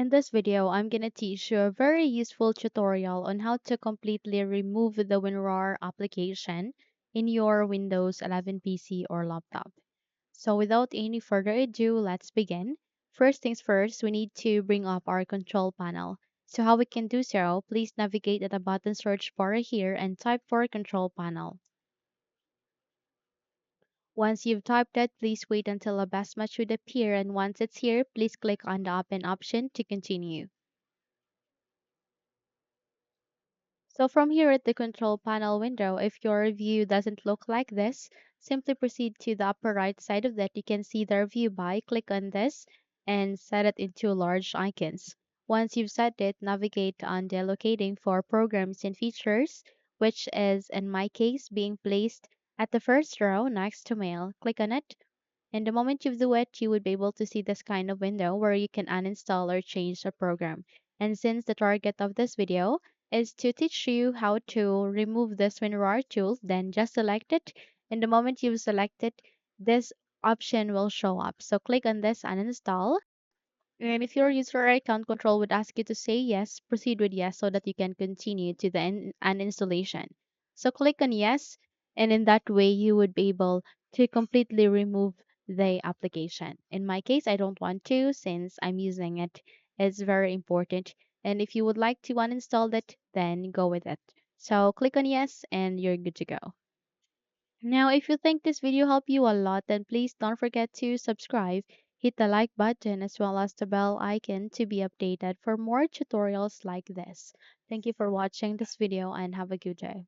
In this video, I'm going to teach you a very useful tutorial on how to completely remove the WinRAR application in your Windows 11 PC or laptop. So without any further ado, let's begin. First things first, we need to bring up our control panel. So how we can do so, please navigate at the button search bar here and type for control panel. Once you've typed it, please wait until a best match should appear, and once it's here, please click on the open option to continue. So from here at the control panel window, if your view doesn't look like this, simply proceed to the upper right side of that. You can see the view by, click on this and set it into large icons. Once you've set it, navigate on the locating for programs and features, which is in my case being placed at the first row next to mail. Click on it, and the moment you do it, you would be able to see this kind of window where you can uninstall or change the program. And since the target of this video is to teach you how to remove this WinRAR tool, then just select it. And the moment you select it, this option will show up. So click on this uninstall. And if your user account control would ask you to say yes, proceed with yes so that you can continue to the uninstallation. So click on yes, and in that way you would be able to completely remove the application. In my case, I don't want to since I'm using it. It's very important. And if you would like to uninstall it, then go with it. So click on yes and you're good to go. Now, if you think this video helped you a lot, then please don't forget to subscribe, hit the like button as well as the bell icon to be updated for more tutorials like this. Thank you for watching this video and have a good day.